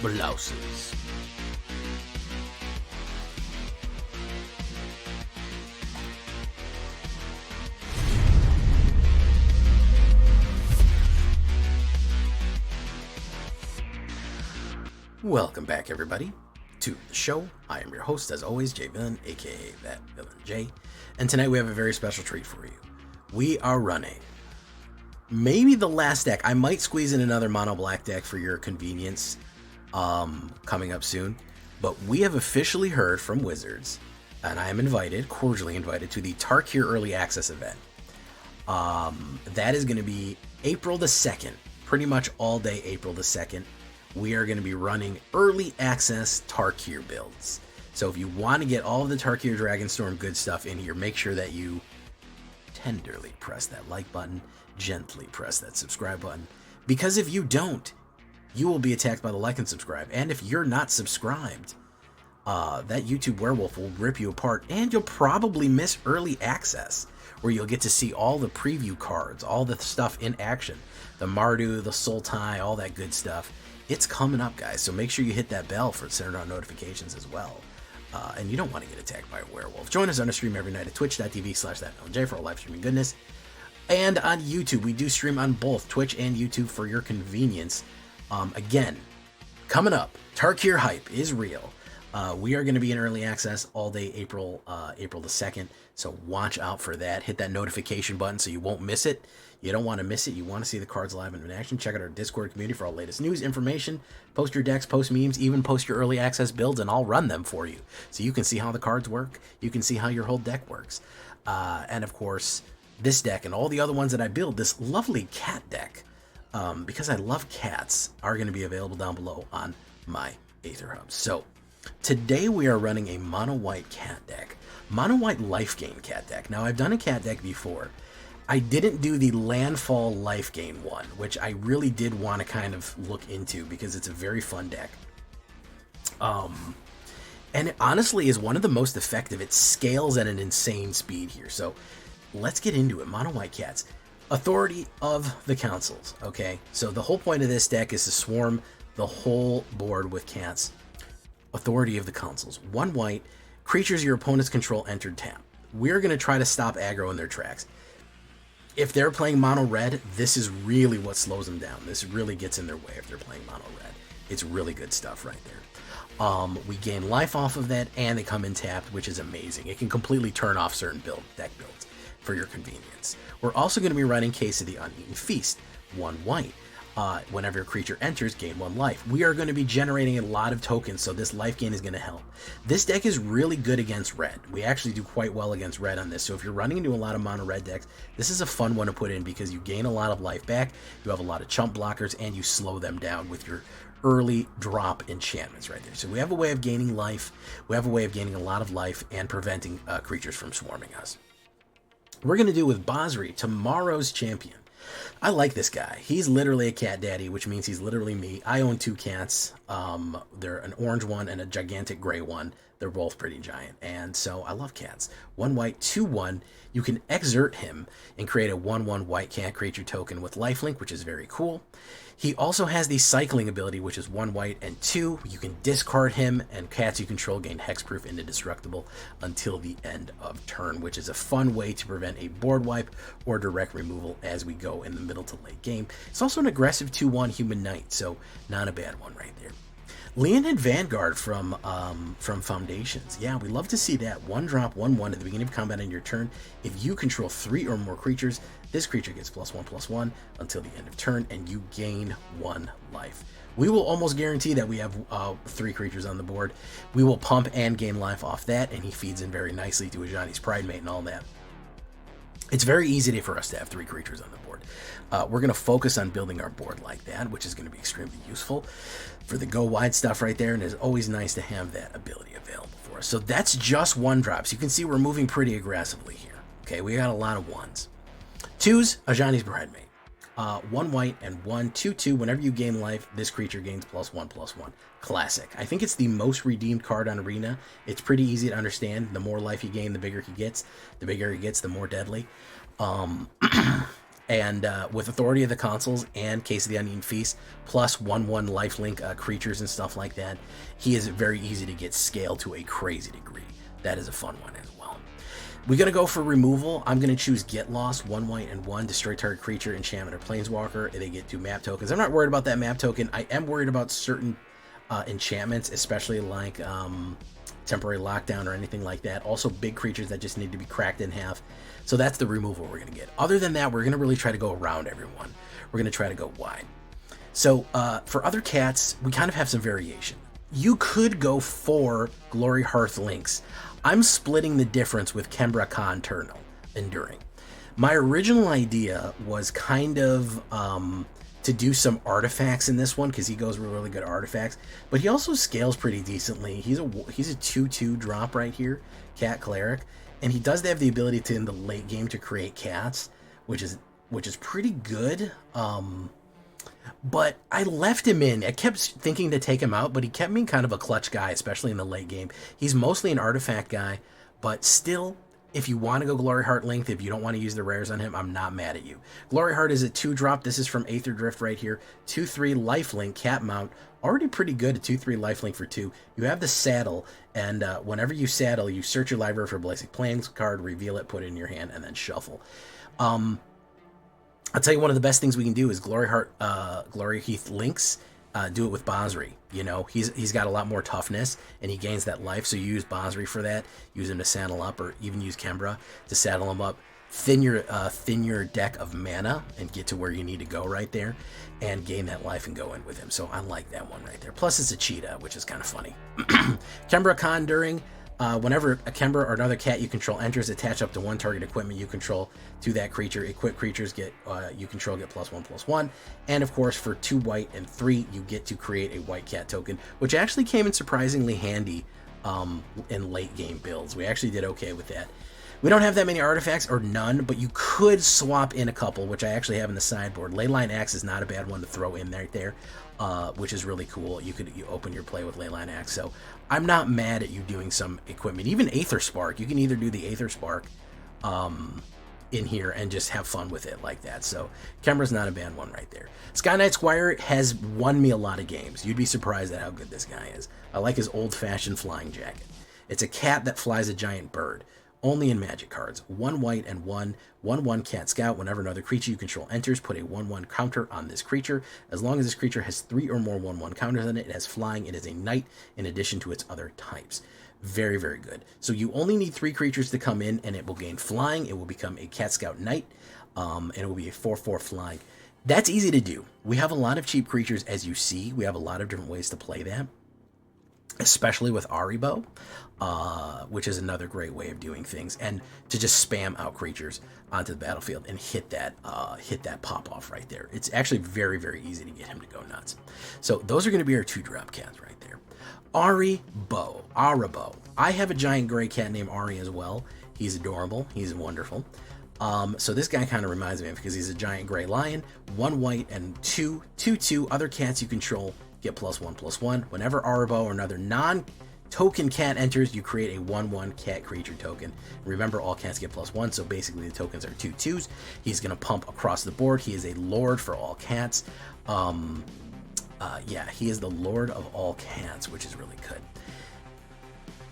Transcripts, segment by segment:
Blouses. Welcome back, everybody, to the show. I am your host, as always, Jay Villain, aka that Villain J, and tonight we have a very special treat for you. We are running maybe the last deck. I might squeeze in another mono black deck for your convenience coming up soon, but we have officially heard from Wizards, and I am invited, cordially invited, to the Tarkir Early Access event. That is going to be April the 2nd, pretty much all day April the 2nd. We are going to be running early access Tarkir builds. So if you want to get all of the Tarkir Dragonstorm good stuff in here, make sure that you tenderly press that like button, gently press that subscribe button, because if you don't, you will be attacked by the like and subscribe. And if you're not subscribed, that YouTube werewolf will rip you apart, and you'll probably miss early access, where you'll get to see all the preview cards, all the stuff in action, the Mardu, the Sultai, all that good stuff. It's coming up, guys, so make sure you hit that bell for turn on notifications as well. And you don't want to get attacked by a werewolf. Join us on a stream every night at twitch.tv/thatvillainj for all live streaming goodness. And on YouTube, we do stream on both Twitch and YouTube for your convenience. Again, coming up, Tarkir hype is real. We are going to be in early access all day April the 2nd, so watch out for that. Hit that notification button so you won't miss it. You don't want to miss it. You want to see the cards live and in action. Check out our Discord community for all latest news, information. Post your decks, post memes, even post your early access builds, and I'll run them for you. So you can see how the cards work. You can see how your whole deck works. And of course, this deck and all the other ones that I build, this lovely cat deck, because I love cats, are going to be available down below on my AetherHub. So today we are running a mono white cat deck. Mono white life gain cat deck. Now, I've done a cat deck before. I didn't do the landfall life gain one, which I really did want to kind of look into because it's a very fun deck. And it honestly is one of the most effective. It scales at an insane speed here. So let's get into it. Mono white cats. Authority of the councils. Okay, so the whole point of this deck is to swarm the whole board with cats. Authority of the councils. 1 white, creatures your opponents control entered tap. We're going to try to stop aggro in their tracks. If they're playing mono red, this is really what slows them down. This really gets in their way if they're playing mono red. It's really good stuff right there. We gain life off of that, and they come in tapped, which is amazing. It can completely turn off certain deck builds for your convenience. We're also going to be running Case of the Uneaten Feast. 1 white. Whenever a creature enters, gain 1 life. We are going to be generating a lot of tokens, so this life gain is going to help. This deck is really good against red. We actually do quite well against red on this, so if you're running into a lot of mono red decks, this is a fun one to put in because you gain a lot of life back, you have a lot of chump blockers, and you slow them down with your early drop enchantments right there. So we have a way of gaining life, we have a way of gaining a lot of life and preventing creatures from swarming us. We're going to do with Basri, tomorrow's champion. I like this guy. He's literally a cat daddy, which means he's literally me. I own 2 cats. They're an orange one and a gigantic gray one. They're both pretty giant, and so I love cats. 1 white, 2/1. You can exert him and create a 1/1 white cat creature token with lifelink, which is very cool. He also has the cycling ability, which is 1 white and 2. You can discard him, and cats you control gain hexproof and indestructible until the end of turn, which is a fun way to prevent a board wipe or direct removal as we go in the middle to late game. It's also an aggressive 2/1 human knight, so not a bad one right there. Leonid Vanguard from Foundations. Yeah, we love to see that. 1 drop, 1/1 at the beginning of combat on your turn. If you control 3 or more creatures, this creature gets +1/+1 until the end of turn, and you gain 1 life. We will almost guarantee that we have 3 creatures on the board. We will pump and gain life off that, and he feeds in very nicely to Ajani's Pridemate and all that. It's very easy for us to have 3 creatures on the board. We're going to focus on building our board like that, which is going to be extremely useful for the go wide stuff right there, and it's always nice to have that ability available for us. So that's just 1 drops. You can see we're moving pretty aggressively here. Okay, we got a lot of 1s. 2s, Ajani's Pridemate. 1 white and 1, 2/2. Whenever you gain life, this creature gains +1/+1. Classic. I think it's the most redeemed card on Arena. It's pretty easy to understand. The more life you gain, the bigger he gets. The bigger he gets, the more deadly. And with Authority of the Consuls and Case of the Uneaten Feast, plus 1/1 lifelink creatures and stuff like that, he is very easy to get scaled to a crazy degree. That is a fun one as well. We're going to go for removal. I'm going to choose Get Lost, 1 white and 1, destroy target creature, enchantment, or planeswalker. They get 2 map tokens. I'm not worried about that map token. I am worried about certain enchantments, especially like temporary lockdown or anything like that. Also big creatures that just need to be cracked in half. So that's the removal we're going to get. Other than that, we're going to really try to go around everyone. We're going to try to go wide. So for other cats, we kind of have some variation. You could go for Glory Hearth Links. I'm splitting the difference with Kembra Khan Turnal Enduring. My original idea was kind of to do some artifacts in this one, because he goes with really good artifacts, but he also scales pretty decently. He's a 2/2 drop right here, Cat Cleric, and he does have the ability to, in the late game, to create cats, which is pretty good. But I left him in. I kept thinking to take him out, but he kept being kind of a clutch guy, especially in the late game. He's mostly an artifact guy, but still, if you want to go Glory Heart Length, if you don't want to use the rares on him, I'm not mad at you. Glory Heart is a 2-drop. This is from AETHERDRIFT right here. 2/3 lifelink, cat mount. Already pretty good, a 2/3 lifelink for 2. You have the saddle, and whenever you saddle, you search your library for a Blazing Plains card, reveal it, put it in your hand, and then shuffle. I'll tell you, one of the best things we can do is Glory Heath Links. Do it with Basri. You know, he's got a lot more toughness, and he gains that life, so you use Basri for that. Use him to saddle up, or even use Kembra to saddle him up. Thin your deck of mana and get to where you need to go right there, and gain that life and go in with him. So I like that one right there. Plus it's a cheetah, which is kind of funny. Kembra Khan During. Whenever a Kembra or another cat you control enters, attach up to 1 target equipment you control to that creature. Equipped creatures you control get +1/+1. And of course, for 2 white and 3, you get to create a white cat token, which actually came in surprisingly handy in late game builds. We actually did okay with that. We don't have that many artifacts, or none, but you could swap in a couple, which I actually have in the sideboard. Leyline Axe is not a bad one to throw in right there, which is really cool. You open your play with Leyline Axe, so I'm not mad at you doing some equipment. Even Aether Spark, you can either do the Aether Spark in here and just have fun with it like that. So Kembra's not a bad one right there. Sky Knight Squire has won me a lot of games. You'd be surprised at how good this guy is. I like his old-fashioned flying jacket. It's a cat that flies a giant bird. Only in Magic cards. 1 white and 1/1 Cat Scout. Whenever another creature you control enters, put a 1/1 counter on this creature. As long as this creature has 3 or more 1/1 counters on it, it has flying. It is a knight in addition to its other types. Very, very good. So you only need 3 creatures to come in, and it will gain flying. It will become a Cat Scout Knight, and it will be a 4/4 flying. That's easy to do. We have a lot of cheap creatures, as you see. We have a lot of different ways to play that, especially with Aribo, which is another great way of doing things, and to just spam out creatures onto the battlefield and hit that pop off right there. It's actually very, very easy to get him to go nuts. So those are going to be our 2-drop cats right there. Aribo. I have a giant gray cat named Ari as well. He's adorable. He's wonderful. So this guy kind of reminds me of, because he's a giant gray lion. 1 white and 2/2. Other cats you control get +1/+1. Whenever Aribo or another non-token cat enters, you create a 1/1 cat creature token. Remember, all cats get +1, so basically the tokens are 2/2s. He's going to pump across the board. He is a lord for all cats. Yeah, he is the lord of all cats, which is really good.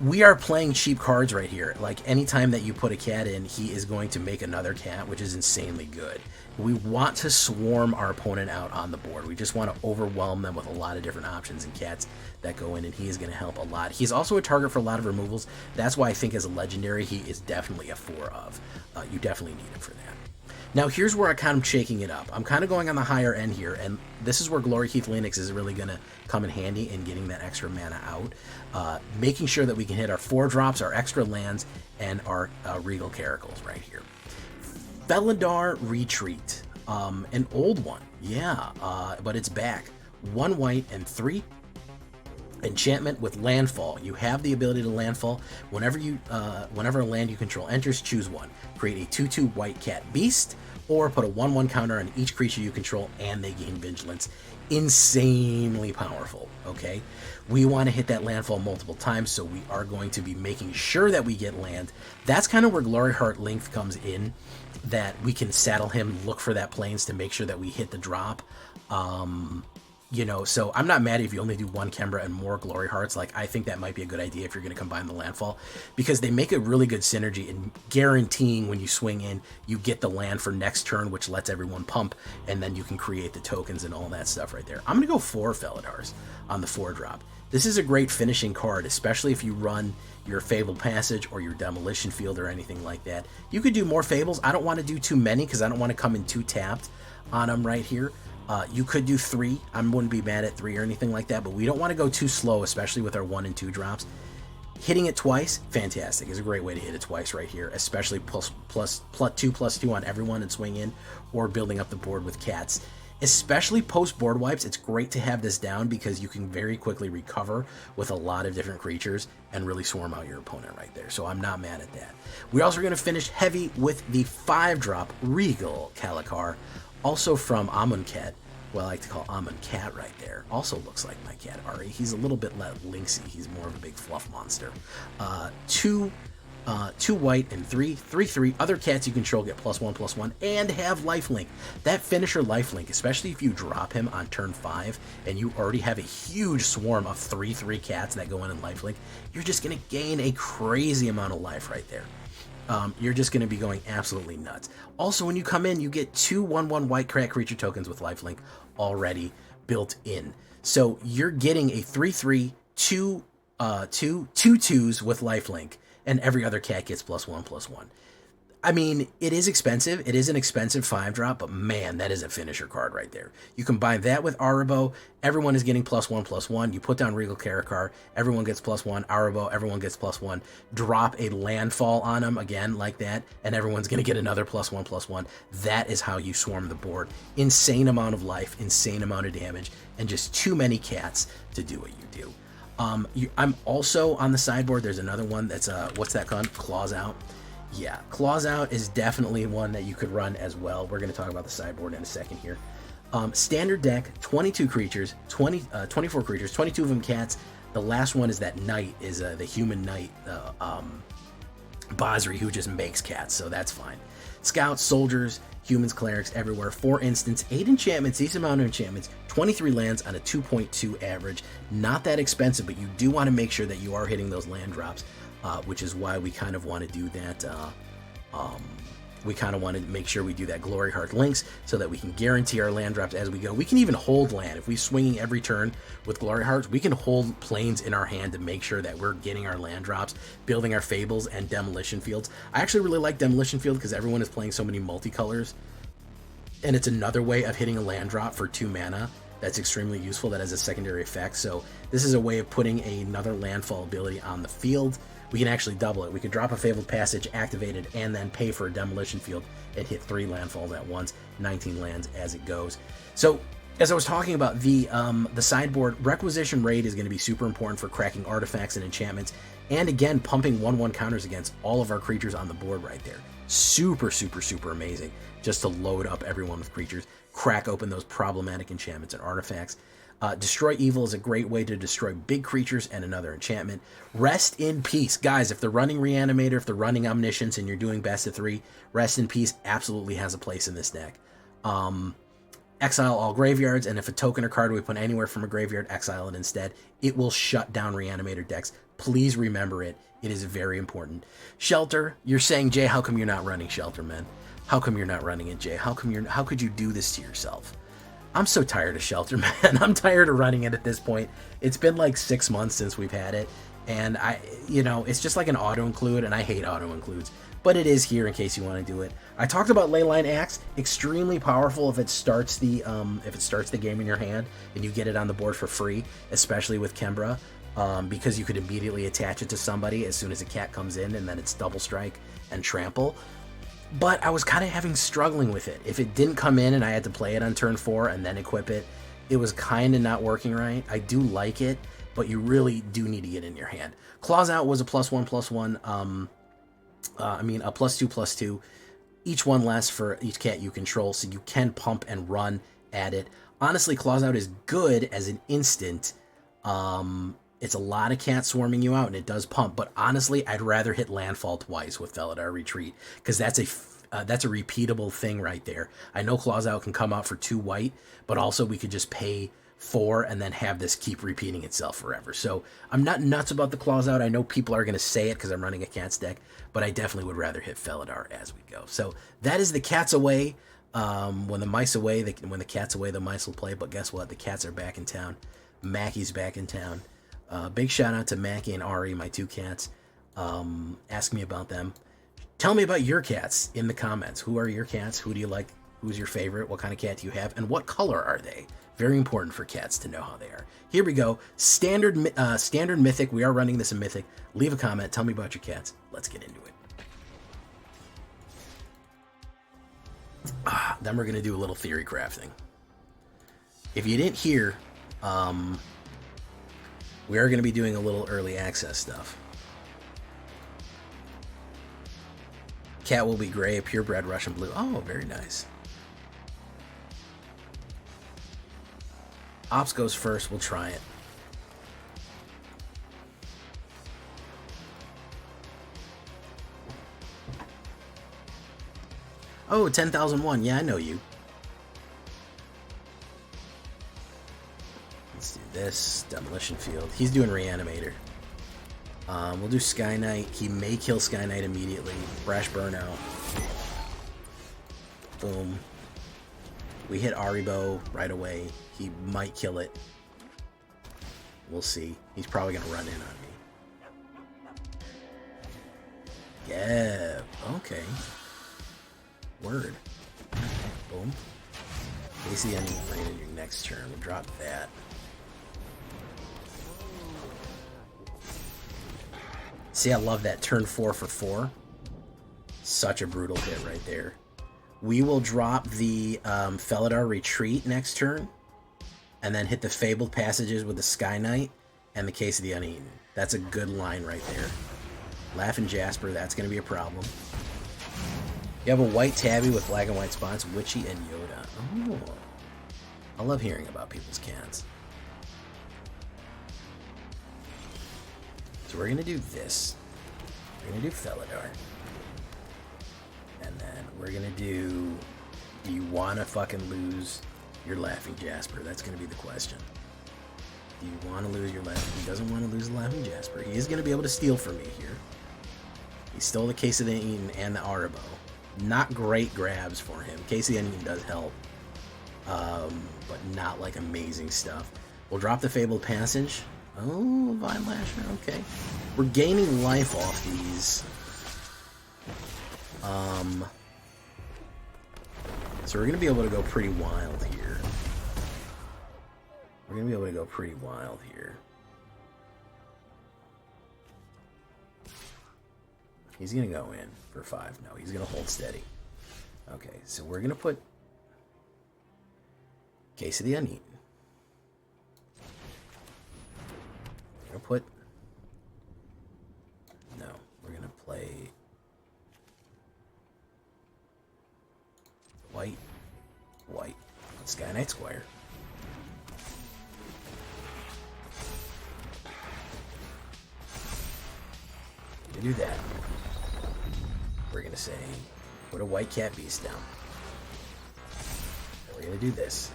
We are playing cheap cards right here. Like, anytime that you put a cat in, he is going to make another cat, which is insanely good. We want to swarm our opponent out on the board. We just want to overwhelm them with a lot of different options and cats that go in, and he is going to help a lot. He's also a target for a lot of removals. That's why I think as a legendary, he is definitely a 4 of. You definitely need him for that. Now, here's where I kind of shaking it up. I'm kind of going on the higher end here, and this is where Glory Heath Linux is really going to come in handy in getting that extra mana out. Making sure that we can hit our 4-drops, our extra lands, and our Regal Caracals right here. Felidar Retreat. An old one, yeah, but it's back. 1 white and 3. Enchantment with landfall. You have the ability to landfall. Whenever a land you control enters, choose one. Create a 2/2 white cat beast, or put a 1/1 counter on each creature you control, and they gain vigilance. Insanely powerful, okay? We want to hit that landfall multiple times, so we are going to be making sure that we get land. That's kind of where Gloryheart Length comes in, that we can saddle him, look for that plains to make sure that we hit the drop. You know, so I'm not mad if you only do one Kembra and more Glory Hearts. Like, I think that might be a good idea if you're going to combine the landfall, because they make a really good synergy in guaranteeing when you swing in, you get the land for next turn, which lets everyone pump, and then you can create the tokens and all that stuff right there. I'm going to go 4 Felidars on the 4-drop. This is a great finishing card, especially if you run your Fabled Passage or your Demolition Field or anything like that. You could do more Fables. I don't want to do too many because I don't want to come in too tapped on them right here. You could do 3. I wouldn't be mad at 3 or anything like that, but we don't want to go too slow, especially with our 1 and 2 drops. Hitting it twice, fantastic. It's a great way to hit it twice right here, especially plus 2/2 on everyone and swing in, or building up the board with cats. Especially post board wipes, it's great to have this down because you can very quickly recover with a lot of different creatures and really swarm out your opponent right there. So I'm not mad at that. We're also going to finish heavy with the 5-drop Regal Calicar, also from Amonkhet. Well, I like to call Amonkhet right there. Also looks like my cat, Ari. He's a little bit less Lynxy. He's more of a big fluff monster. 2 white and 3/3. Other cats you control get +1/+1 and have lifelink. That finisher lifelink, especially if you drop him on turn 5 and you already have a huge swarm of 3/3 cats that go in and lifelink, you're just going to gain a crazy amount of life right there. You're just going to be going absolutely nuts. Also, when you come in, you get 2 1/1 white cat creature tokens with lifelink already built in. So you're getting a 3/3, 2/2s with lifelink, and every other cat gets +1/+1. I mean, it is expensive. It is an expensive 5-drop, but man, that is a finisher card right there. You combine that with Arabo, everyone is getting +1/+1. You put down Regal Caracar, everyone gets +1. Arabo, everyone gets +1. Drop a landfall on them again like that, and everyone's going to get another +1/+1. That is how you swarm the board. Insane amount of life, insane amount of damage, and just too many cats to do what you do. I'm also on the sideboard. There's another one that's, what's that called? Claws Out. Yeah, Claws Out is definitely one that you could run as well. We're going to talk about the sideboard in a second here. Standard deck, 22 creatures, 24 creatures, 22 of them cats. The last one is that knight, is the human knight, Basri, who just makes cats, so that's fine. Scouts, soldiers, humans, clerics, everywhere. 4 instants, 8 enchantments, decent amount of enchantments, 23 lands on a 2.2 average. Not that expensive, but you do want to make sure that you are hitting those land drops. Which is why we kind of want to do that. We kind of want to make sure we do that Glory Heart Links so that we can guarantee our land drops as we go. We can even hold land. If we're swinging every turn with Glory Hearts, we can hold planes in our hand to make sure that we're getting our land drops, building our Fables and Demolition Fields. I actually really like Demolition Field because everyone is playing so many multicolors, and it's another way of hitting a land drop for 2 mana. That's extremely useful. That has a secondary effect. So this is a way of putting another landfall ability on the field. We can actually double it. We could drop a Fabled Passage activated and then pay for a Demolition Field and hit 3 landfalls at once, 19 lands as it goes. So as I was talking about, the sideboard, Requisition Raid is going to be super important for cracking artifacts and enchantments, and again, pumping 1/1 counters against all of our creatures on the board right there. Super, super, super amazing just to load up everyone with creatures, crack open those problematic enchantments and artifacts. Destroy Evil is a great way to destroy big creatures and another enchantment. Rest in Peace. Guys, if they're running Reanimator, if they're running Omniscience, and you're doing best of 3, Rest in Peace absolutely has a place in this deck. Exile all graveyards, and if a token or card we put anywhere from a graveyard, exile it instead. It will shut down Reanimator decks. Please remember it. It is very important. Shelter. You're saying, Jay, how come you're not running Shelter, man? How come you're not running it, Jay? How could you do this to yourself? I'm so tired of Shelter, man. I'm tired of running it at this point. It's been like 6 months since we've had it, and it's just like an auto-include, and I hate auto-includes, but it is here in case you want to do it. I talked about Leyline Axe, extremely powerful if it starts the game in your hand and you get it on the board for free, especially with Kembra, because you could immediately attach it to somebody as soon as a cat comes in, and then it's double strike and trample. But I was kind of struggling with it. If it didn't come in and I had to play it on turn 4 and then equip it, it was kind of not working right. I do like it, but you really do need to get in your hand. Claws Out was a +1/+1. A +2/+2. Each one less for each cat you control, so you can pump and run at it. Honestly, Claws Out is good as an instant. It's a lot of cats swarming you out, and it does pump. But honestly, I'd rather hit Landfall twice with Felidar Retreat, because that's a repeatable thing right there. I know Claws Out can come out for 2 white, but also we could just pay 4 and then have this keep repeating itself forever. So I'm not nuts about the Claws Out. I know people are going to say it because I'm running a cats deck, but I definitely would rather hit Felidar as we go. So that is the cats away. When the mice away, when the cat's away, the mice will play. But guess what? The cats are back in town. Mackie's back in town. Big shout out to Mackie and Ari, my 2 cats. Ask me about them. Tell me about your cats in the comments. Who are your cats? Who do you like? Who's your favorite? What kind of cat do you have? And what color are they? Very important for cats to know how they are. Here we go. Standard Mythic. We are running this in Mythic. Leave a comment. Tell me about your cats. Let's get into it. Then we're going to do a little theory crafting. If you didn't hear, we are going to be doing a little early access stuff. Cat will be gray, purebred Russian blue. Oh, very nice. Ops goes first. We'll try it. Oh, 10,001. Yeah, I know you. Let's do this. Demolition Field. He's doing Reanimator. We'll do Sky Knight. He may kill Sky Knight immediately. Brash Burnout. Boom. We hit Aribo right away. He might kill it. We'll see. He's probably going to run in on me. Yeah. Okay. Word. Boom. Casey, I need rain in your next turn. We'll drop that. See, I love that turn 4 for 4. Such a brutal hit right there. We will drop the Felidar Retreat next turn, and then hit the Fabled Passages with the Sky Knight and the Case of the Uneaten. That's a good line right there. Laughing Jasper, that's going to be a problem. You have a white tabby with black and white spots, Witchy and Yoda. Oh, I love hearing about people's cats. So we're going to do this. We're going to do Felidar. And then we're going to do you want to fucking lose your Laughing Jasper? That's going to be the question. Do you want to lose your Laughing? He doesn't want to lose the Laughing Jasper. He is going to be able to steal from me here. He stole the Case of the Uneaten and the Aribo. Not great grabs for him. Case of the Uneaten does help. But not like amazing stuff. We'll drop the Fabled Passage. Oh, Vine Lasher, okay. We're gaining life off these. So we're going to be able to go pretty wild here. We're going to be able to go pretty wild here. He's going to go in for 5. No, he's going to hold steady. Okay, so we're going to put Case of the Uneaten. We're going to put... No, we're going to play... White. White. Sky Knight Squire. To do that, we're going to say, put a white cat beast down. And we're going to do this.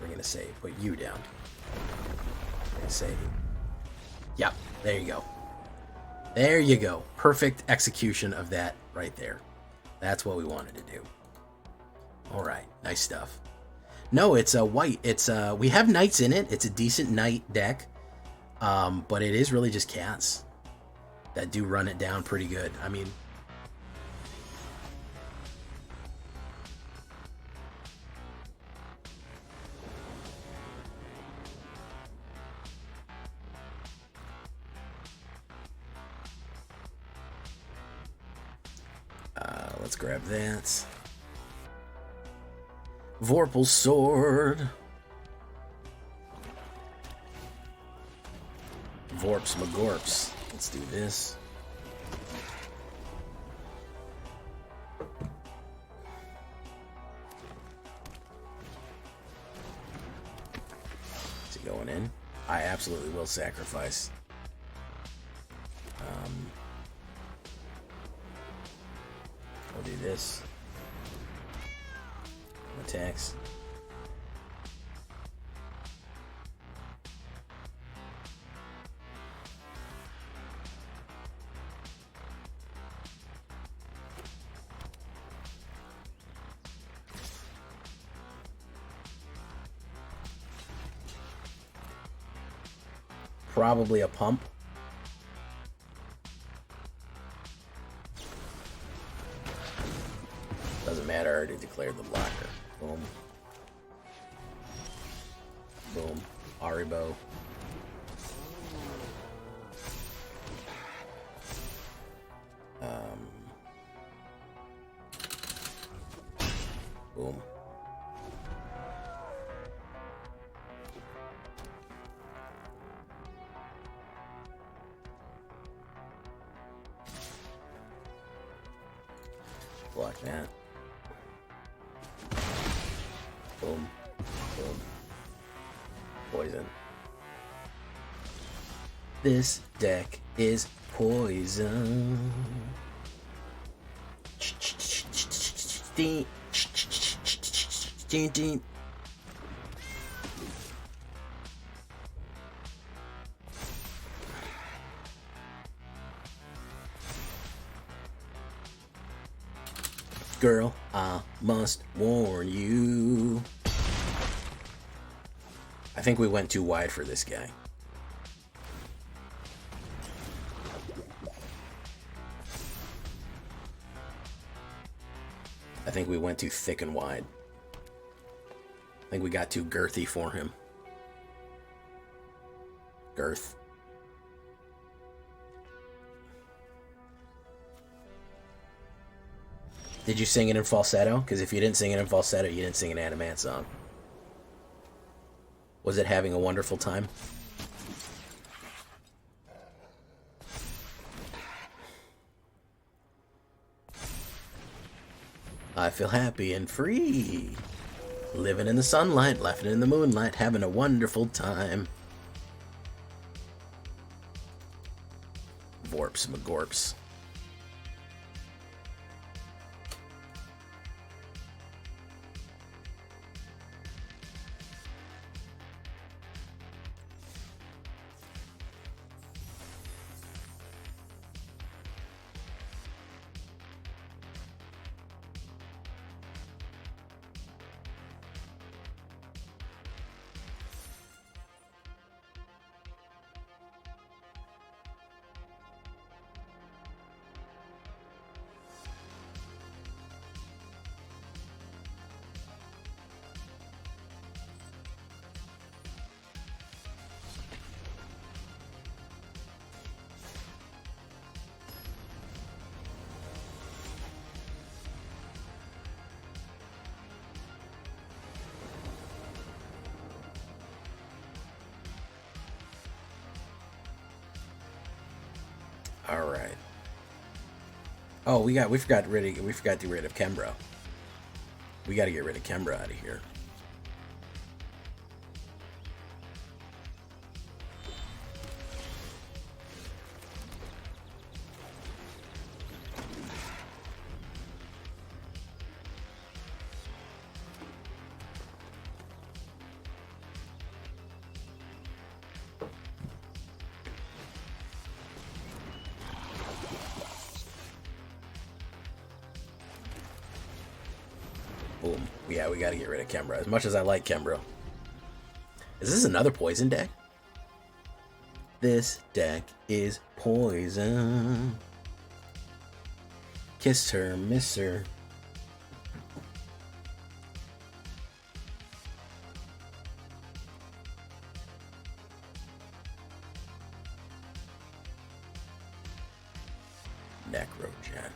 We're going to say, put you down. We're going to say, yep, there you go. There you go. Perfect execution of that right there. That's what we wanted to do. All right, nice stuff. No, it's a white. It's we have knights in it. It's a decent knight deck, but it is really just cats that do run it down pretty good. I mean, let's grab that. Vorpal's Sword. Vorps McGorps. Let's do this. Is he going in? I absolutely will sacrifice. I'll do this. Attacks. Probably a pump. Doesn't matter, I already declared the blocker. Boom. Boom. Aribo. Boom. Block that. Boom. Boom. Poison. This deck is poison. Girl, I must warn you. I think we went too wide for this guy. I think we went too thick and wide. I think we got too girthy for him. Girth. Did you sing it in falsetto? Because if you didn't sing it in falsetto, you didn't sing an Adamant song. Was it having a wonderful time? I feel happy and free. Living in the sunlight, laughing in the moonlight, having a wonderful time. Vorps McGorps. All right. Oh, we forgot to get rid of Kembra. We got to get rid of Kembra out of here. Boom. Yeah, we gotta get rid of Kembra. As much as I like Kembra. Is this another poison deck? This deck is poison. Kiss her, miss her. Necrogen.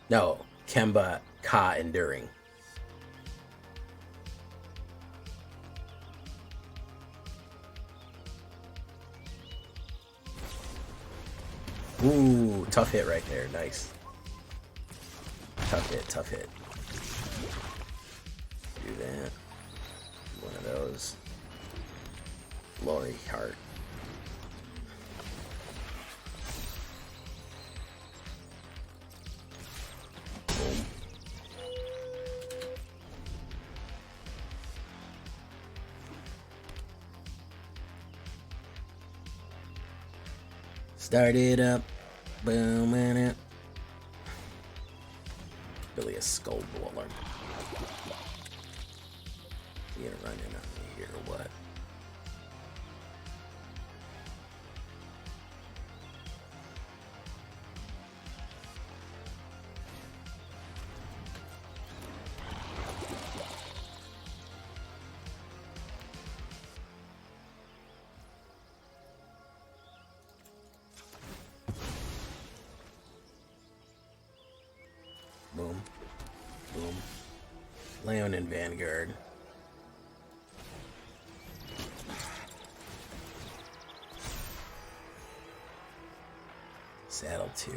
No, Kemba Ka Enduring. Ooh, tough hit right there. Nice. Tough hit, tough hit. Do that. One of those. Lori Hart. Boom. Start it up. Boom in it. Really a skull bowler. You gonna run in on me here or what? Boom. Boom. Leon in Vanguard. Saddle 2.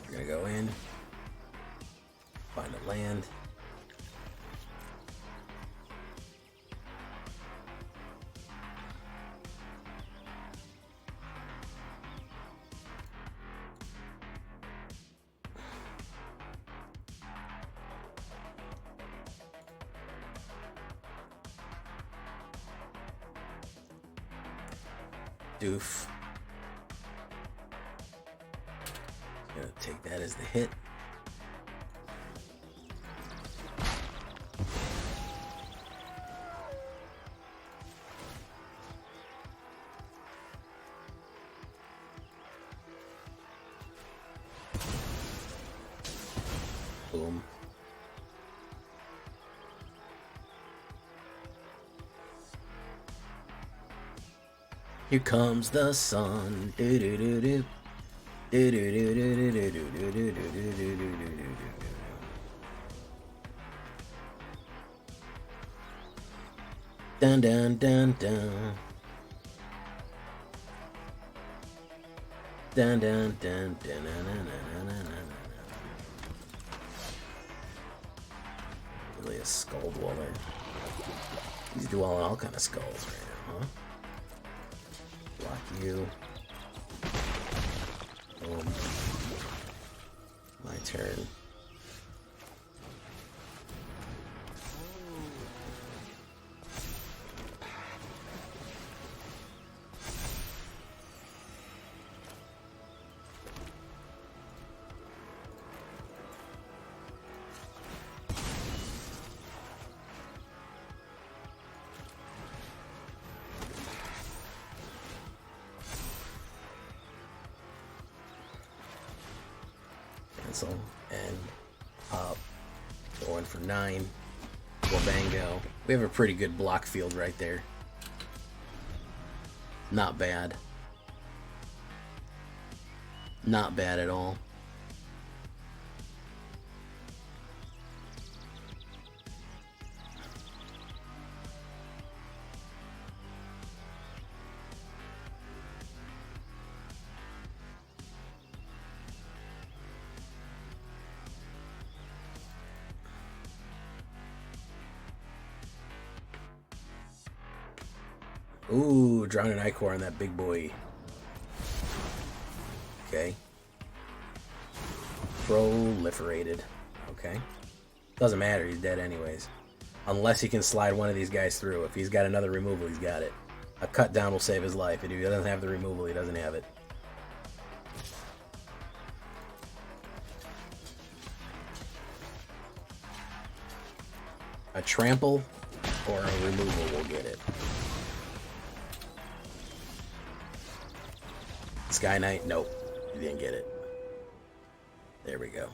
We're gonna go in. Find a land. Doof. Gonna take that as the hit. Boom. Here comes the sun. Do do do do. Do do do do do do do do do do do do. Dun dun dun dun. Dun dun dun dun dun. Really a skull dweller. He's doing all kind of skulls right now, huh? Block you. Boom. My turn. And up. Going for 9. Wabango. We have a pretty good block field right there. Not bad. Not bad at all. Ooh, drawing an Ichor on that big boy. Okay. Proliferated. Okay. Doesn't matter, he's dead anyways. Unless he can slide one of these guys through. If he's got another removal, he's got it. A cut down will save his life. If he doesn't have the removal, he doesn't have it. A trample or a removal will get it. Sky Knight, nope, you didn't get it. There we go.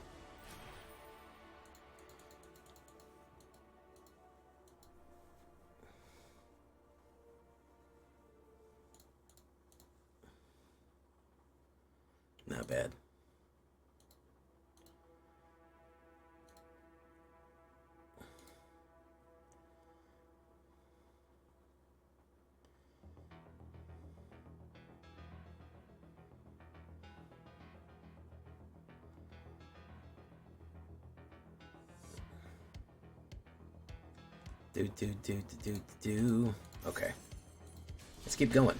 Not bad. Do. Okay. Let's keep going.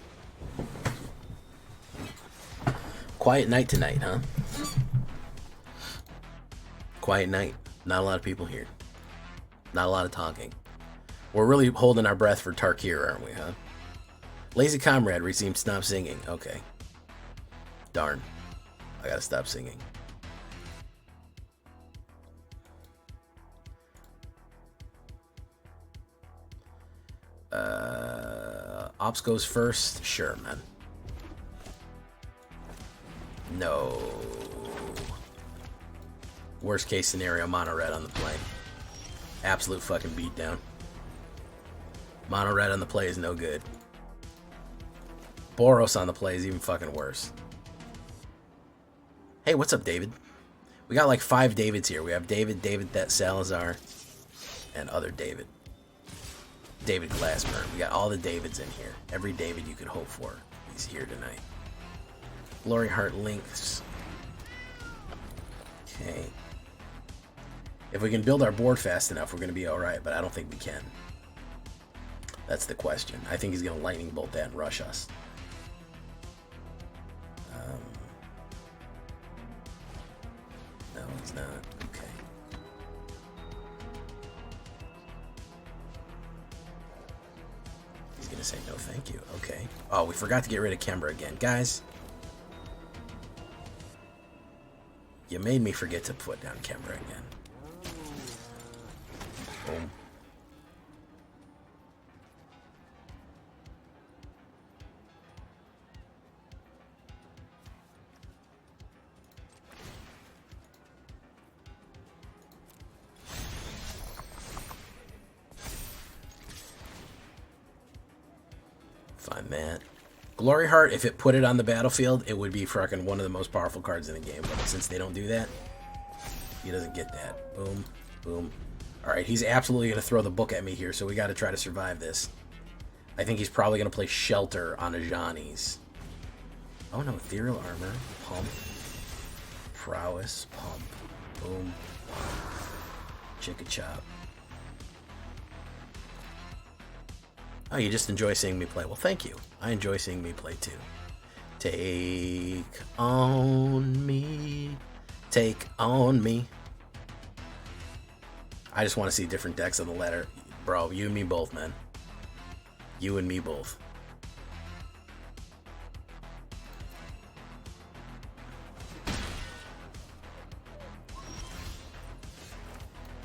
Quiet night tonight, huh? Quiet night. Not a lot of people here. Not a lot of talking. We're really holding our breath for Tarkir, aren't we, huh? Lazy Comrade resumed stop singing. Okay. Darn. I gotta stop singing. Ops goes first. Sure, man. No. Worst case scenario, mono red on the play. Absolute fucking beatdown. Mono red on the play is no good. Boros on the play is even fucking worse. Hey, what's up, David? We got like 5 Davids here. We have David that Salazar, and other David. David Glassburn. We got all the Davids in here. Every David you could hope for. He's here tonight. Glory Heart Links. Okay. If we can build our board fast enough, we're going to be alright, but I don't think we can. That's the question. I think he's going to lightning bolt that and rush us. No, he's not. Okay. He's going to say no thank you. Okay. Oh, we forgot to get rid of Kemba again. Guys. You made me forget to put down Kemba again. Boom. Find that. Glory Heart, if it put it on the battlefield, it would be fucking one of the most powerful cards in the game. But since they don't do that, he doesn't get that. Boom. Boom. Alright, he's absolutely going to throw the book at me here, so we got to try to survive this. I think he's probably going to play Shelter on Ajani's. Oh no, Ethereal Armor. Pump. Prowess. Pump. Boom. Chicka Chop. Oh, you just enjoy seeing me play. Well, thank you. I enjoy seeing me play, too. Take on me. Take on me. I just want to see different decks of the ladder. Bro, you and me both, man. You and me both.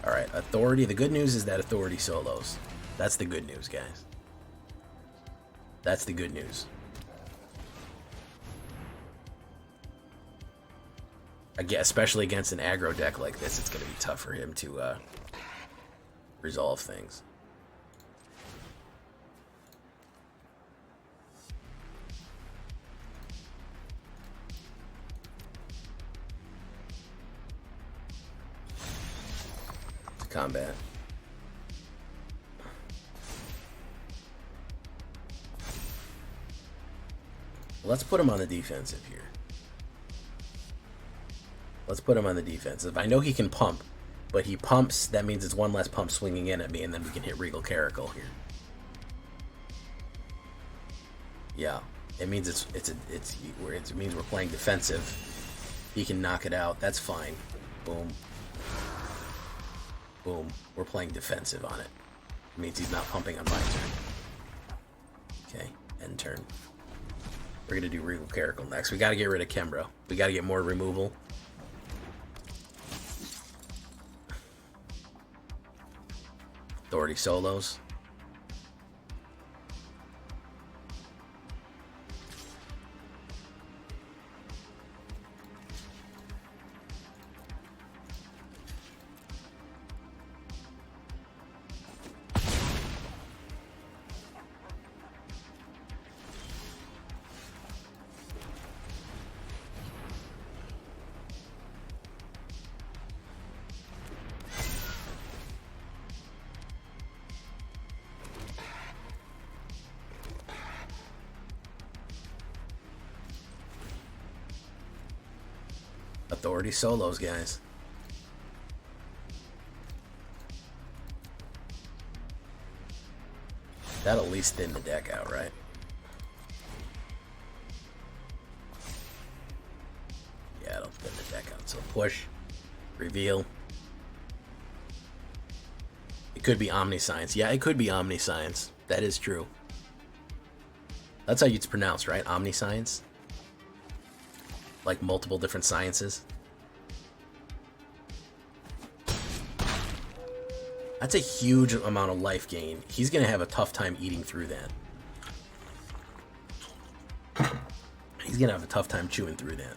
Alright, Authority. The good news is that Authority solos. That's the good news, guys. That's the good news. Again, especially against an aggro deck like this, it's going to be tough for him to resolve things. Combat. Let's put him on the defensive here. Let's put him on the defensive. I know he can pump, but he pumps. That means it's one less pump swinging in at me, and then we can hit Regal Caracal here. Yeah, it means it means we're playing defensive. He can knock it out. That's fine. Boom. Boom. We're playing defensive on it. It means he's not pumping on my turn. Okay, end turn. We're gonna do Regal Caracal next. We gotta get rid of Kembro. We gotta get more removal. Authority solos. Authority solos, guys. That'll at least thin the deck out, right? Yeah, it'll thin the deck out. So push, reveal. It could be Omniscience. Yeah, it could be Omniscience. That is true. That's how it's pronounced, right? Omniscience? Like multiple different sciences? That's a huge amount of life gain. He's going to have a tough time eating through that. He's going to have a tough time chewing through that.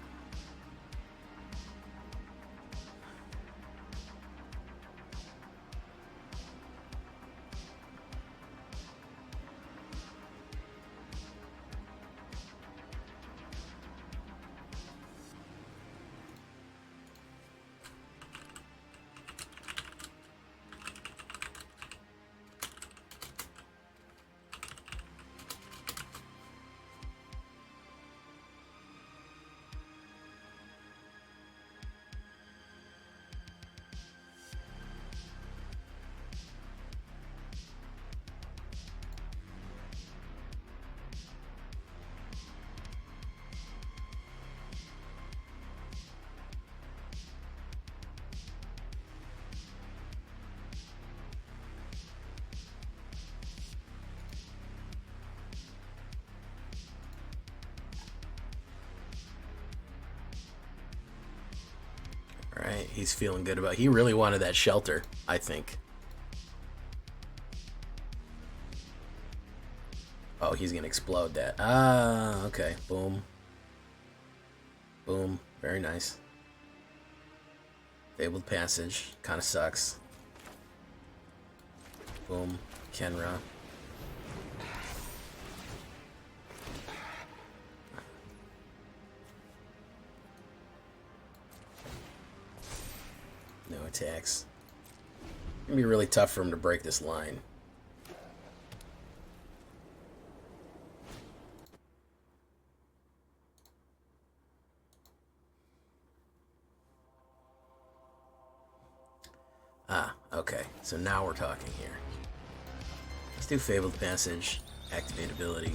Alright, he's feeling good about it. He really wanted that shelter, I think. Oh, he's gonna explode that. Ah, okay. Boom. Boom. Very nice. Fabled Passage. Kinda sucks. Boom. Kenra. No attacks. It's gonna be really tough for him to break this line. Ah, okay. So now we're talking here. Let's do Fabled Passage. Activate ability.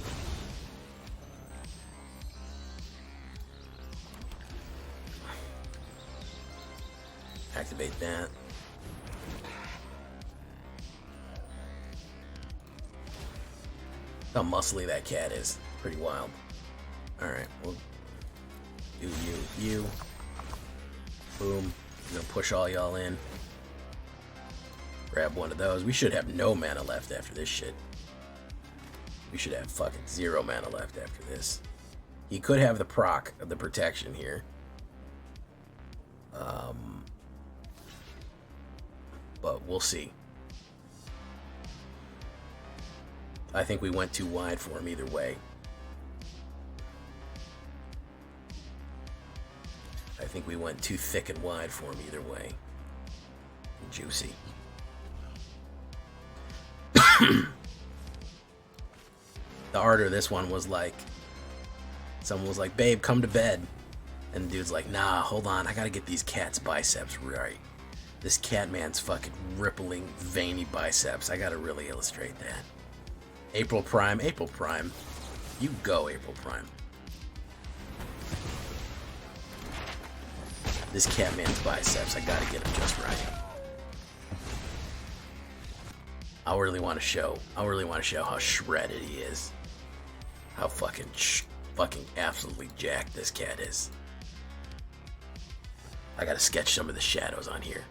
Activate that. How muscly that cat is. Pretty wild. Alright, we'll do you. Boom. I'm gonna push all y'all in. Grab one of those. We should have no mana left after this shit. We should have fucking 0 mana left after this. He could have the proc of the protection here. But we'll see. I think we went too wide for him either way. I think we went too thick and wide for him either way. Juicy. The art of this one was like, someone was like, babe, come to bed. And the dude's like, nah, hold on, I gotta get these cat's biceps right. This cat man's fucking rippling, veiny biceps. I gotta really illustrate that. April Prime, April Prime. You go, April Prime. This cat man's biceps, I gotta get him just right. I really want to show how shredded he is. How fucking absolutely jacked this cat is. I gotta sketch some of the shadows on here.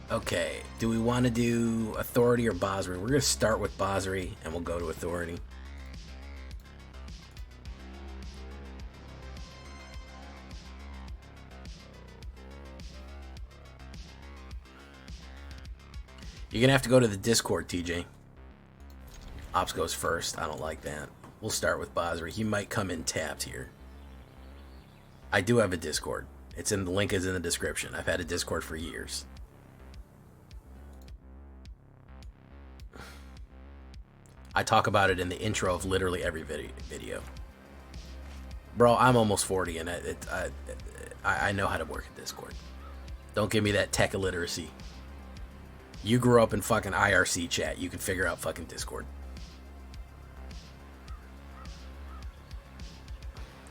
Okay, do we want to do Authority or Basri? We're going to start with Basri, and we'll go to Authority. You're gonna have to go to the Discord, TJ. Ops goes first. I don't like that. We'll start with Basri. He might come in tapped here. I do have a Discord. It's in the link is in the description. I've had a Discord for years. I talk about it in the intro of literally every video. Bro, I'm almost 40 and I know how to work a Discord. Don't give me that tech illiteracy. You grew up in fucking IRC chat. You can figure out fucking Discord.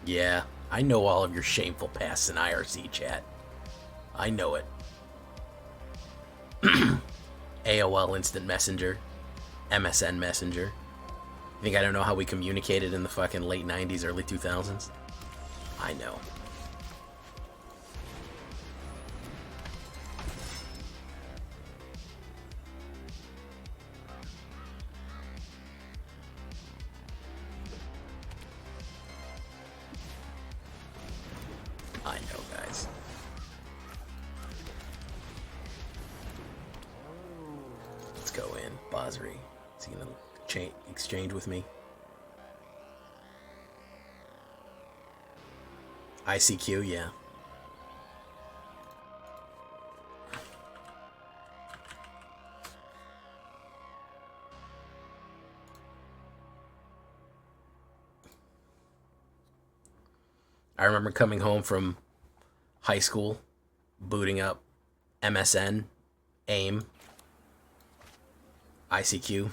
Yeah, I know all of your shameful pasts in IRC chat. I know it. AOL Instant Messenger. MSN Messenger. You think I don't know how we communicated in the fucking late 90s, early 2000s? I know. I know, guys. Let's go in. Basri. Is he gonna exchange with me? ICQ, yeah. I remember coming home from high school, booting up MSN, AIM, ICQ.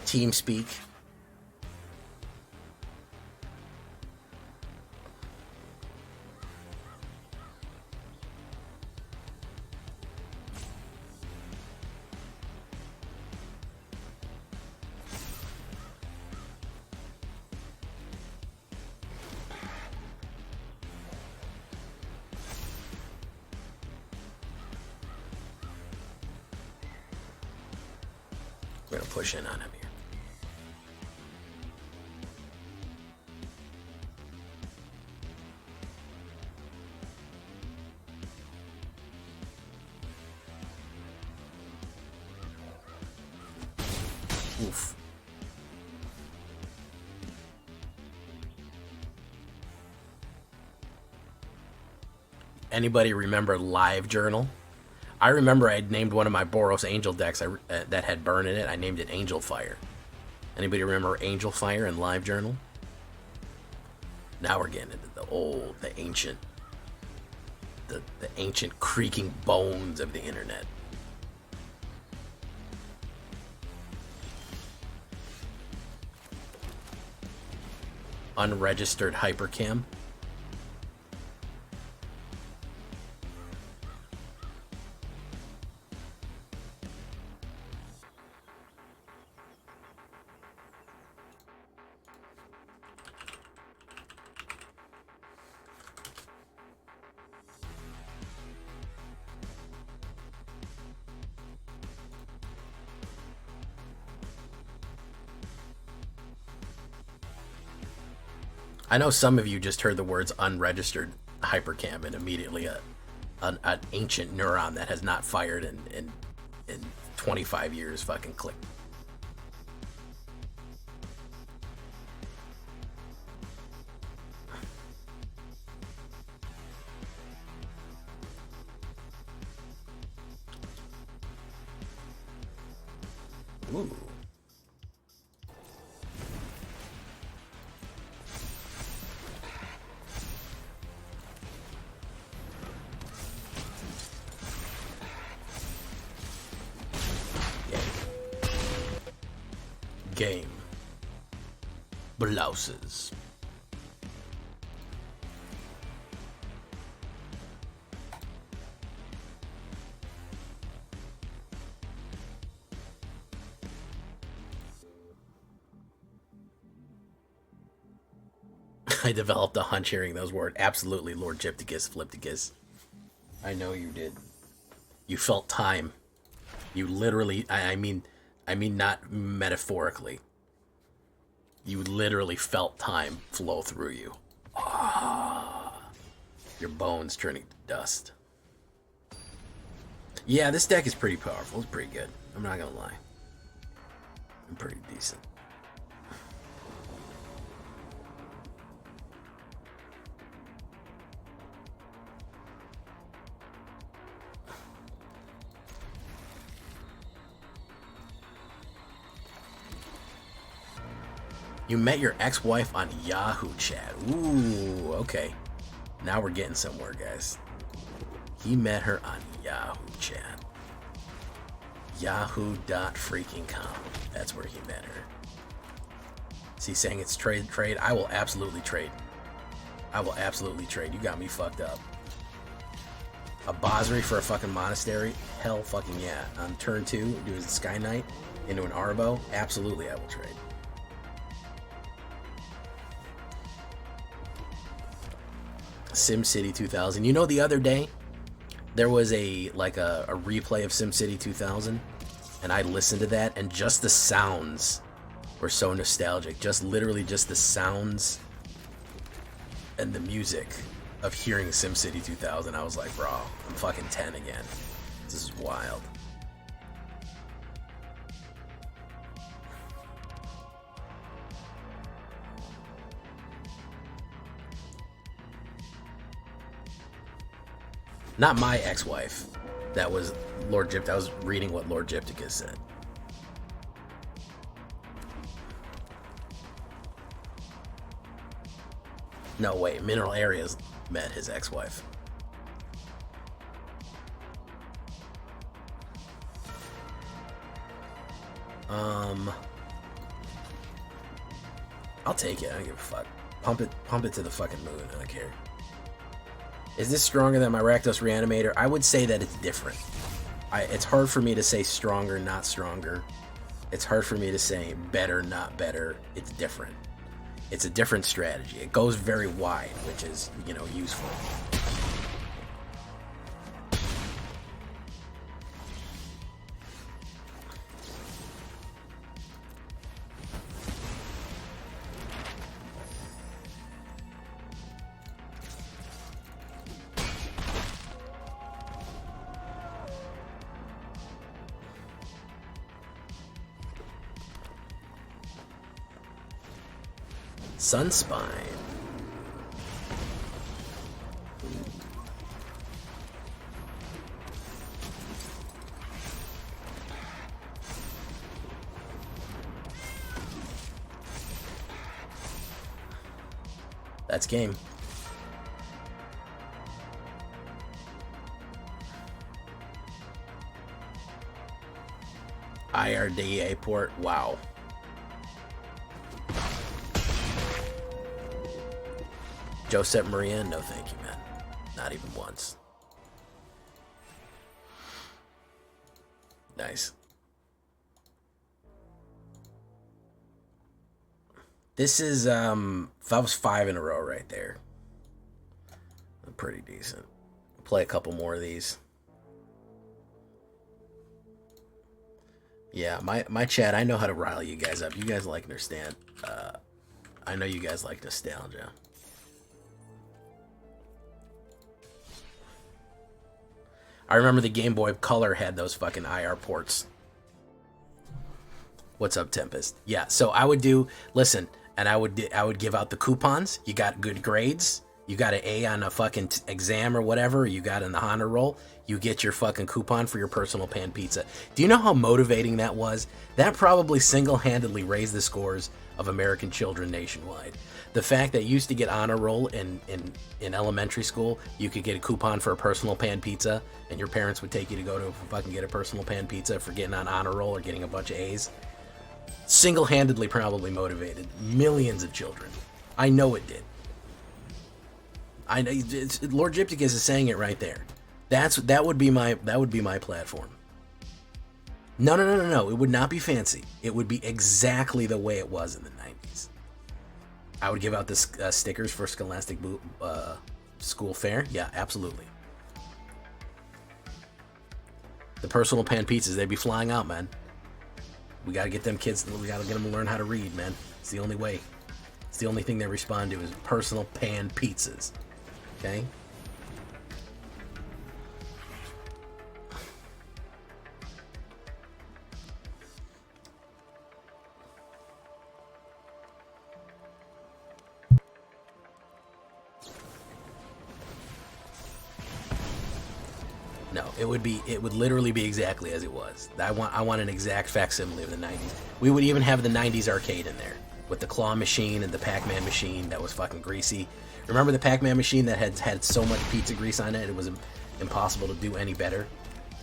TeamSpeak. We're gonna push in on him here. Oof. Anybody remember LiveJournal? I remember I'd named one of my Boros Angel decks that had burn in it. I named it Angel Fire. Anybody remember Angel Fire and LiveJournal? Now we're getting into the ancient, the ancient creaking bones of the internet. Unregistered hypercam. I know some of you just heard the words unregistered hypercam and immediately an ancient neuron that has not fired in 25 years fucking clicked. Ooh. Game. Blouses. I developed a hunch hearing those words. Absolutely, Lord Gypticus, Flipticus. I know you did. You felt time. You literally, I mean not metaphorically. You literally felt time flow through you. Ah, your bones turning to dust. Yeah, this deck is pretty powerful. It's pretty good. I'm not gonna lie. I'm pretty decent. You met your ex-wife on Yahoo chat. Ooh, okay. Now we're getting somewhere, guys. He met her on Yahoo chat. Yahoo.freaking.com. That's where he met her. Is he saying it's trade? I will absolutely trade. I will absolutely trade. You got me fucked up. A Basri for a fucking monastery? Hell fucking yeah. On turn 2, do a Sky Knight into an Arbo? Absolutely, I will trade. SimCity 2000. You know, the other day there was a replay of SimCity 2000, and I listened to that, and just the sounds were so nostalgic. Just literally just the sounds and the music of hearing SimCity 2000. I was like, bro, I'm fucking 10 again. This is wild. Not my ex-wife. That was Lord Gypt. I was reading what Lord Gypticus said. No, wait. Mineral Areas met his ex-wife. I'll take it. I don't give a fuck. Pump it to the fucking moon. I don't care. Is this stronger than my Rakdos Reanimator? I would say that it's different. It's hard for me to say stronger, not stronger. It's hard for me to say better, not better. It's different. It's a different strategy. It goes very wide, which is, you know, useful. Sunspine. That's game. IRDA port. Wow. Joseph Maria, no thank you, man. Not even once. Nice. This is, that was 5 in a row right there. Pretty decent. Play a couple more of these. Yeah, my chat, I know how to rile you guys up. You guys like understand. I know you guys like nostalgia. I remember the Game Boy Color had those fucking IR ports. What's up, Tempest? Yeah, so I would do, listen, and I would give out the coupons. You got good grades. You got an A on a fucking exam or whatever. You got in the honor roll. You get your fucking coupon for your personal pan pizza. Do you know how motivating that was? That probably single-handedly raised the scores of American children nationwide. The fact that you used to get honor roll in elementary school, you could get a coupon for a personal pan pizza, and your parents would take you to go to fucking get a personal pan pizza for getting on honor roll or getting a bunch of A's. Single-handedly probably motivated millions of children. I know it did. I know Lord Gypticus is saying it right there. That would be my platform. No. It would not be fancy. It would be exactly the way it was in the 90s. I would give out the stickers for Scholastic School Fair. Yeah, absolutely. The personal pan pizzas, they'd be flying out, man. We gotta get them kids, we gotta get them to learn how to read, man. It's the only way. It's the only thing they respond to is personal pan pizzas. Okay? No, it would literally be exactly as it was. I want an exact facsimile of the 90s. We would even have the 90s arcade in there with the claw machine and the Pac-Man machine that was fucking greasy. Remember the Pac-Man machine that had so much pizza grease on it, it was impossible to do any better.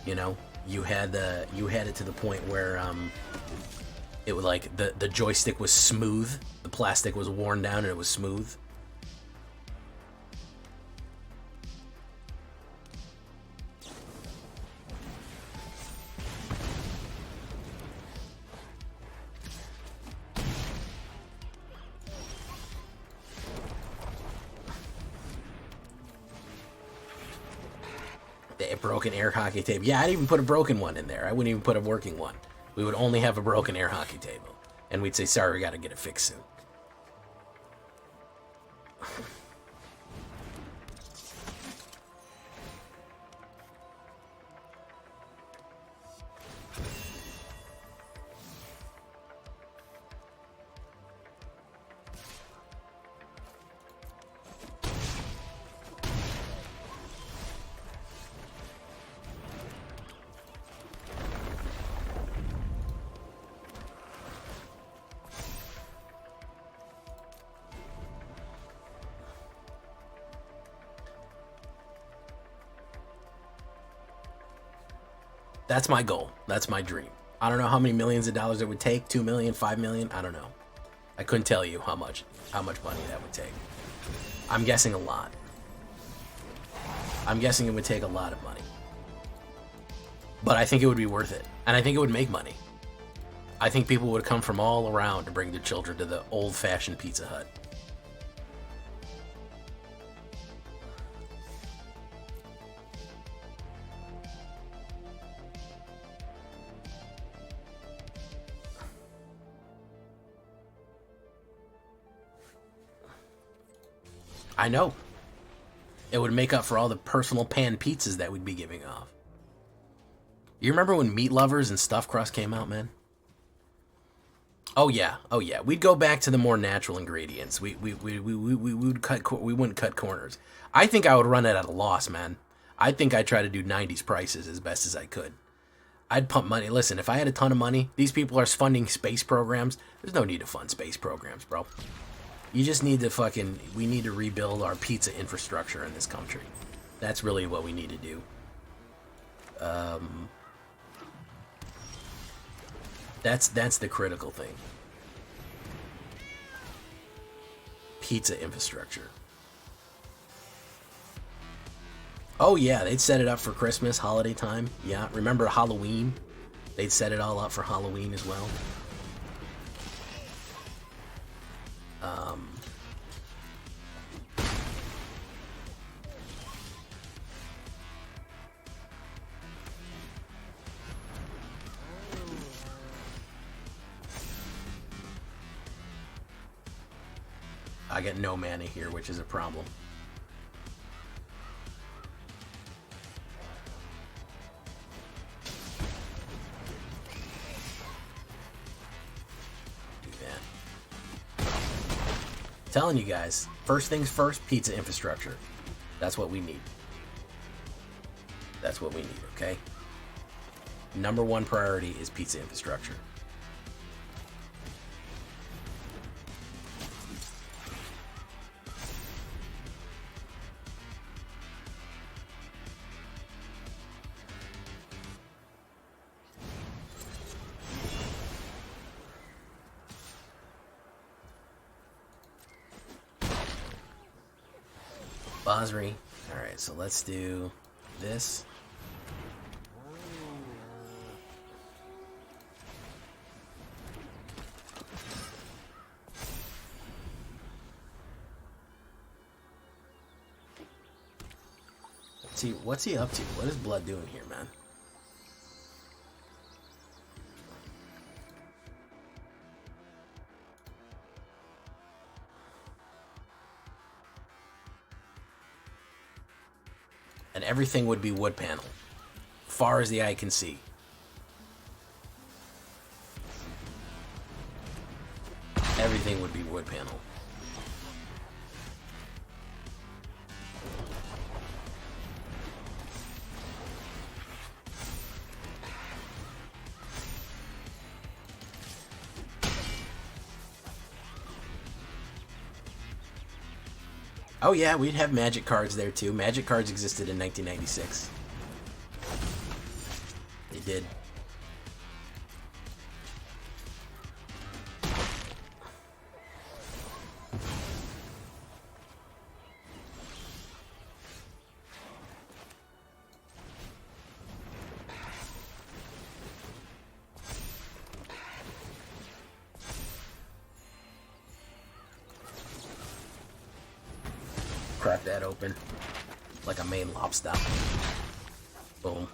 You know, you had it to the point where it was like the joystick was smooth, the plastic was worn down and it was smooth. A broken air hockey table. Yeah, I'd even put a broken one in there. I wouldn't even put a working one. We would only have a broken air hockey table. And we'd say, sorry, we gotta get it fixed soon. That's my goal. That's my dream. I don't know how many millions of dollars it would take. 2 million, 5 million. I don't know. I couldn't tell you how much money that would take. I'm guessing a lot. I'm guessing it would take a lot of money. But I think it would be worth it. And I think it would make money. I think people would come from all around to bring their children to the old-fashioned Pizza Hut. I know. It would make up for all the personal pan pizzas that we'd be giving off. You remember when Meat Lovers and Stuffed Crust came out, man? Oh yeah, oh yeah. We'd go back to the more natural ingredients. We wouldn't cut corners. I think I would run it at a loss, man. I think I'd try to do 90s prices as best as I could. I'd pump money. Listen, if I had a ton of money, these people are funding space programs. There's no need to fund space programs, bro. You just need to we need to rebuild our pizza infrastructure in this country. That's really what we need to do. That's the critical thing. Pizza infrastructure. Oh yeah, they'd set it up for Christmas, holiday time. Yeah, remember Halloween? They'd set it all up for Halloween as well. I get no mana here, which is a problem. Do that. Telling you guys, first things first, pizza infrastructure. That's what we need. That's what we need, okay? Number one priority is pizza infrastructure. Basri. Alright, so let's do this. Let's see, what's he up to? What is Blood doing here, man? And everything would be wood panel. Far as the eye can see. Everything would be wood panel. Oh yeah, we'd have Magic cards there too. Magic cards existed in 1996. They did. Crack that open like a Maine lobster. Boom.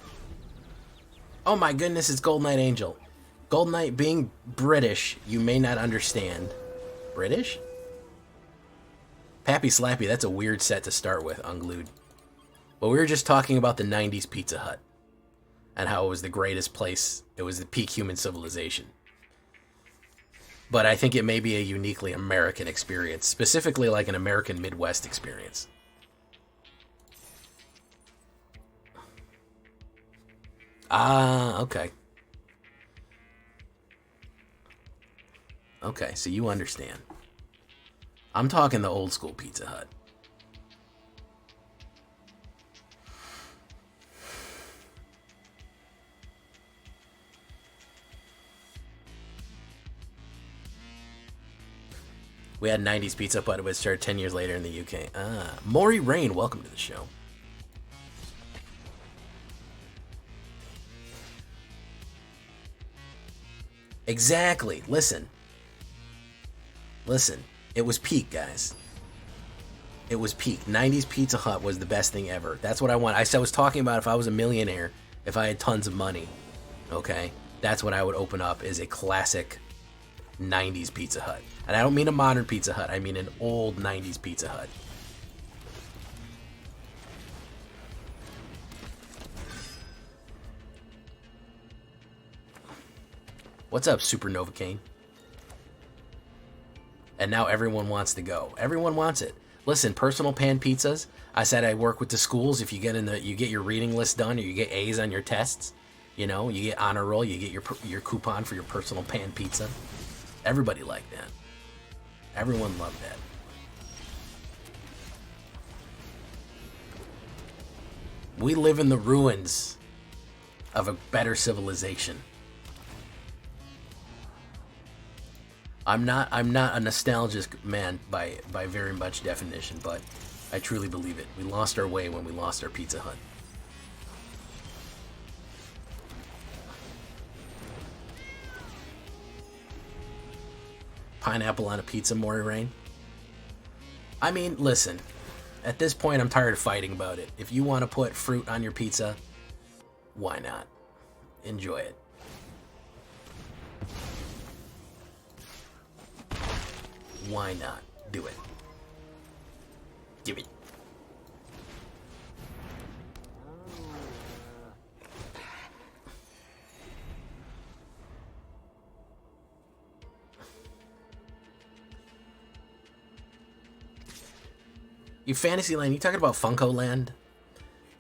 Oh my goodness, it's Gold Knight Angel. Gold Knight, being British, you may not understand. British? Pappy Slappy, that's a weird set to start with, unglued. But we were just talking about the 90s Pizza Hut. And how it was the greatest place. It was the peak human civilization. But I think it may be a uniquely American experience. Specifically like an American Midwest experience. Ah, okay. Okay, so you understand. I'm talking the old school Pizza Hut. We had 90s Pizza Hut, but it started 10 years later in the UK. Ah, Maury Rain, welcome to the show. Exactly. Listen. Listen. It was peak, guys. It was peak. 90s Pizza Hut was the best thing ever. That's what I want. I was talking about if I was a millionaire, if I had tons of money, okay? That's what I would open up, is a classic 90s Pizza Hut. And I don't mean a modern Pizza Hut. I mean an old 90s Pizza Hut. What's up, Supernova Kane? And now everyone wants to go. Everyone wants it. Listen, personal pan pizzas. I said I work with the schools. If you get you get your reading list done, or you get A's on your tests, you know, you get honor roll, you get your coupon for your personal pan pizza. Everybody liked that. Everyone loved that. We live in the ruins of a better civilization. I'm not a nostalgic man by very much definition, but I truly believe it. We lost our way when we lost our Pizza Hut. Pineapple on a pizza, Maury Rain? I mean, listen. At this point, I'm tired of fighting about it. If you want to put fruit on your pizza, why not? Enjoy it. Why not? Do it. Give it. You Fantasyland, you talking about Funko Land?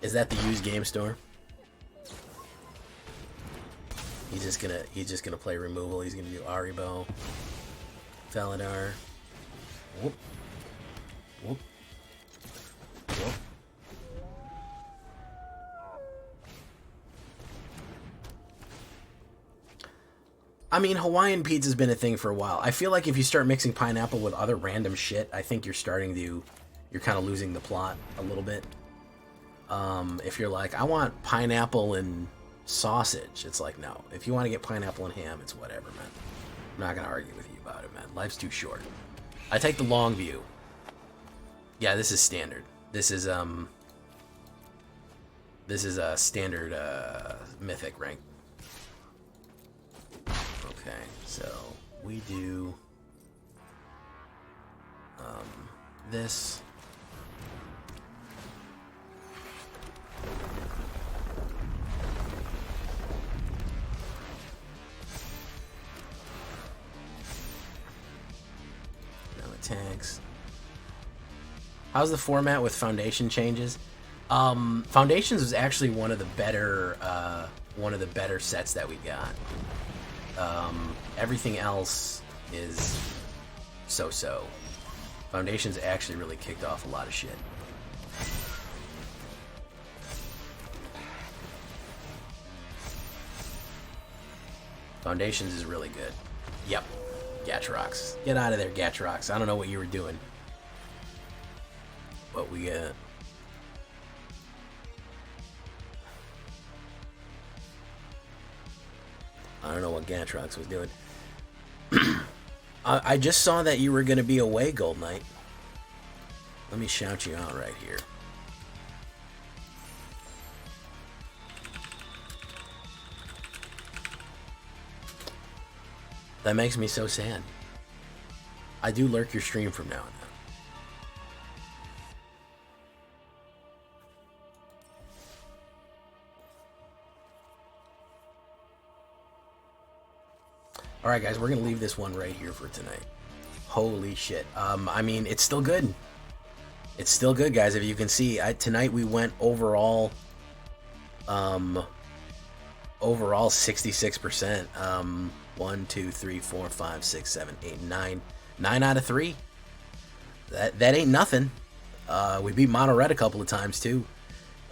Is that the used game store? He's just gonna play removal. He's gonna do Aribo, Felidar. Whoop. Whoop. Whoop. I mean, Hawaiian pizza's been a thing for a while. I feel like if you start mixing pineapple with other random shit, I think you're kind of losing the plot a little bit. If you're like, I want pineapple and sausage, it's like, no. If you want to get pineapple and ham, it's whatever, man. I'm not gonna argue with you about it, man. Life's too short. I take the long view. Yeah, this is standard. This is a standard mythic rank. Okay, so we do this. tags. How's the format with Foundation changes? Foundations was actually one of the better sets that we got. Everything else is so-so. Foundations actually really kicked off a lot of shit. Foundations is really good. Yep. Gatrox. Get out of there, Gatrox. I don't know what you were doing. But we I don't know what Gatrox was doing. I just saw that you were going to be away, Gold Knight. Let me shout you out right here. That makes me so sad. I do lurk your stream from now on. Alright guys, we're going to leave this one right here for tonight. Holy shit. I mean, it's still good. It's still good, guys. If you can see, tonight we went overall 66%. 1, 2, 3, 4, 5, 6, 7, 8, 9. 9 out of 3. That ain't nothing. We beat Mono Red a couple of times too.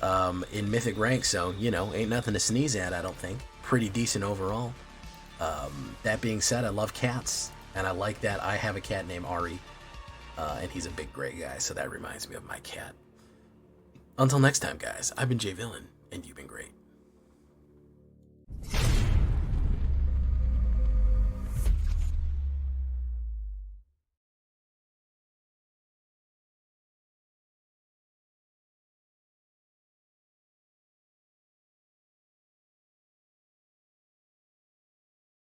In Mythic rank, so, you know, ain't nothing to sneeze at, I don't think. Pretty decent overall. That being said, I love cats, and I like that I have a cat named Ari, and he's a big gray guy, so that reminds me of my cat. Until next time, guys, I've been Jay Villain.